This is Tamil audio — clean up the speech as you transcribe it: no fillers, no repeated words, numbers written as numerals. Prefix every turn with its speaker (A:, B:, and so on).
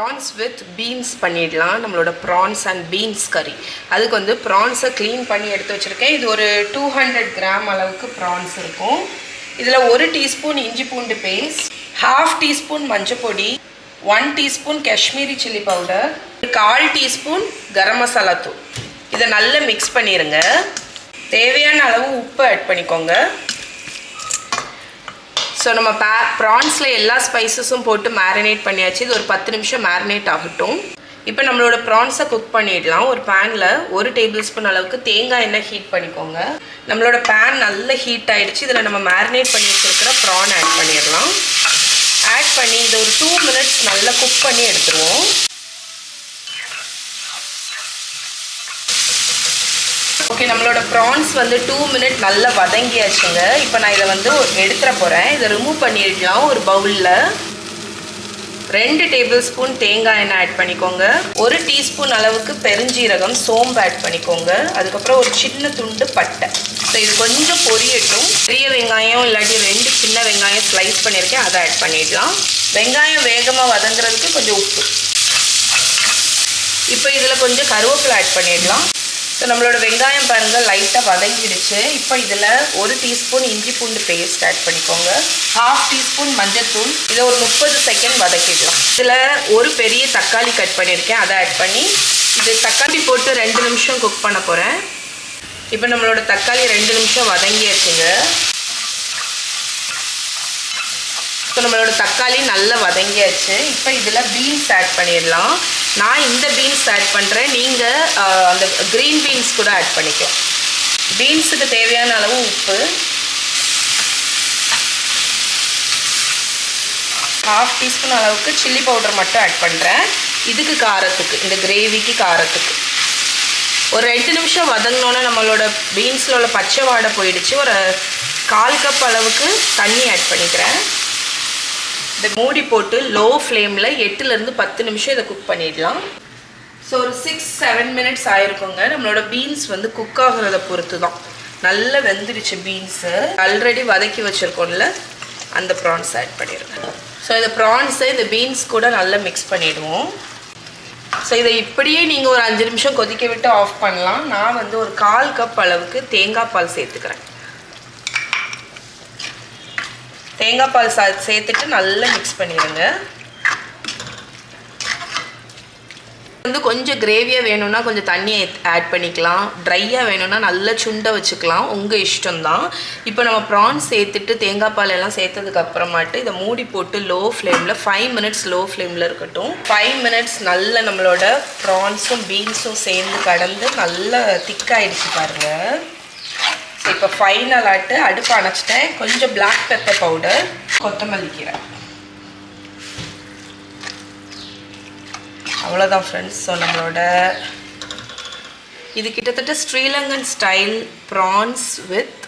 A: prawns with beans பண்ணிடலாம். நம்மளோட prawns and beans curry. அதுக்கு வந்து prawns க்ளீன் பண்ணி எடுத்து வச்சிருக்கேன். இது ஒரு 200 கிராம் அளவுக்கு prawns இருக்கும். இதுல 1 டீஸ்பூன் இஞ்சி பூண்டு பேஸ்ட், 1/2 டீஸ்பூன் மஞ்சள் பொடி, 1 teaspoon Kashmiri chilli powder, 1/4 teaspoon garam masala தூள். இதை நல்லா மிக்ஸ் பண்ணிருங்க. தேவையான அளவு உப்பு ஆட் பண்ணிக்கோங்க. ஸோ நம்ம ப்ரான்ஸில் எல்லா ஸ்பைசஸும் போட்டு மேரினேட் பண்ணியாச்சு. இது ஒரு 10 நிமிஷம் மேரினேட் ஆகட்டும். இப்போ நம்மளோட ப்ரான்ஸை குக் பண்ணிடலாம். ஒரு பேனில் 1 டேபிள் ஸ்பூன் அளவுக்கு தேங்காய் எண்ணெய் ஹீட் பண்ணிக்கோங்க. நம்மளோட பேன் நல்ல ஹீட் ஆகிடுச்சு. இதில் நம்ம மேரினேட் பண்ணி வச்சுருக்கிற ப்ரான் ஆட் பண்ணிடலாம். ஆட் பண்ணி இதை ஒரு 2 மினிட்ஸ் நல்லா குக் பண்ணி எடுத்துருவோம். ஓகே, நம்மளோட ப்ரான்ஸ் வந்து 2 மினிட் நல்லா வதங்கியாச்சுங்க. இப்போ நான் இதை வந்து எடுத்துட போகிறேன். இதை ரிமூவ் பண்ணிடலாம். ஒரு பவுலில் 2 டேபிள் ஸ்பூன் தேங்காய் எண்ணெய் ஆட் பண்ணிக்கோங்க. 1 டீஸ்பூன் அளவுக்கு பெருஞ்சீரகம், சோம்பு ஆட் பண்ணிக்கோங்க. அதுக்கப்புறம் ஒரு சின்ன துண்டு பட்டை. ஸோ இது கொஞ்சம் பொரியட்டும். பெரிய வெங்காயம் இல்லாட்டி 2 சின்ன வெங்காயம் ஸ்லைஸ் பண்ணியிருக்கேன், அதை ஆட் பண்ணிடலாம். வெங்காயம் வேகமாக வதங்குறதுக்கு கொஞ்சம் உப்பு. இப்போ இதில் கொஞ்சம் கருவேப்பிலை ஆட் பண்ணிடலாம். ஸோ நம்மளோட வெங்காயம் பாருங்கள் லைட்டாக வதங்கிடுச்சு. இப்போ இதில் 1 டீஸ்பூன் இஞ்சி பூண்டு பேஸ்ட் ஆட் பண்ணிக்கோங்க. 1/2 டீஸ்பூன் மஞ்சள்தூள். இதை ஒரு 30 செகண்ட் வதக்கிடலாம். இதில் ஒரு பெரிய தக்காளி கட் பண்ணியிருக்கேன், அதை ஆட் பண்ணி இது தக்காளி போட்டு 2 நிமிஷம் குக் பண்ண போகிறேன். இப்போ நம்மளோட தக்காளி 2 நிமிஷம் வதங்கியாச்சுங்க. ஸோ நம்மளோட தக்காளி நல்லா வதங்கியாச்சு. இப்போ இதில் பீன்ஸ் ஆட் பண்ணிடலாம். நான் இந்த பீன்ஸ் ஆட் பண்ணுறேன். நீங்கள் அந்த க்ரீன் பீன்ஸ் கூட ஆட் பண்ணிக்கலாம். பீன்ஸுக்கு தேவையான அளவு உப்பு, 1/2 டீஸ்பூன் அளவுக்கு சில்லி பவுடர் மட்டும் ஆட் பண்ணுறேன். இதுக்கு காரத்துக்கு, இந்த கிரேவிக்கு காரத்துக்கு ஒரு 2 நிமிஷம் வதங்கினோன்னே நம்மளோட பீன்ஸில் உள்ள பச்சை வாடை போயிடுச்சு. ஒரு 1/4 கப் அளவுக்கு தண்ணி ஆட் பண்ணிக்கிறேன். இதை மூடி போட்டு லோ ஃப்ளேமில் 8லேருந்து 10 நிமிஷம் இதை குக் பண்ணிடலாம். ஸோ ஒரு 6-7 மினிட்ஸ் ஆயிருக்குங்க. நம்மளோட பீன்ஸ் வந்து குக் ஆகிறத பொறுத்து தான். நல்லா வெந்துடுச்சு பீன்ஸு. ஆல்ரெடி வதக்கி வச்சுருக்கோம்ல, அந்த ப்ரான்ஸ் ஆட் பண்ணிடுங்க. ஸோ இந்த ப்ரான்ஸை இந்த பீன்ஸ் கூட நல்லா மிக்ஸ் பண்ணிவிடுவோம். ஸோ இதை இப்படியே நீங்கள் ஒரு 5 நிமிஷம் கொதிக்க விட்டு ஆஃப் பண்ணலாம். நான் வந்து ஒரு 1/4 கப் அளவுக்கு தேங்காய் பால் சேர்த்துக்கிறேன். தேங்காய் பால் சேர்த்துட்டு நல்லா மிக்ஸ் பண்ணிடுங்க. வந்து கொஞ்சம் கிரேவியாக வேணும்னா கொஞ்சம் தண்ணியை ஆட் பண்ணிக்கலாம். ட்ரையாக வேணும்னா நல்லா சுண்டை வச்சுக்கலாம், உங்கள் இஷ்டம்தான். இப்போ நம்ம ப்ரான்ஸ் சேர்த்துட்டு தேங்காய் பால் எல்லாம் சேர்த்ததுக்கு அப்புறமாட்டு இதை மூடி போட்டு லோ ஃப்ளேமில் 5 மினிட்ஸ் லோ ஃப்ளேமில் இருக்கட்டும். 5 மினிட்ஸ் நல்ல நம்மளோட ப்ரான்ஸும் பீன்ஸும் சேர்ந்து கடந்து நல்லா திக்காயிடுச்சு பாருங்கள். ஸோ இப்போ ஃபைனலாட்டு அடுப்பு அணைச்சிட்டேன். கொஞ்சம் பிளாக் பெப்பர் பவுடர், கொத்தமல்லி கீரை, அவ்வளோதான் ஃப்ரெண்ட்ஸ். ஸோ நம்மளோட இது கிட்டத்தட்ட ஸ்ரீலங்கன் ஸ்டைல் ப்ரான்ஸ் வித்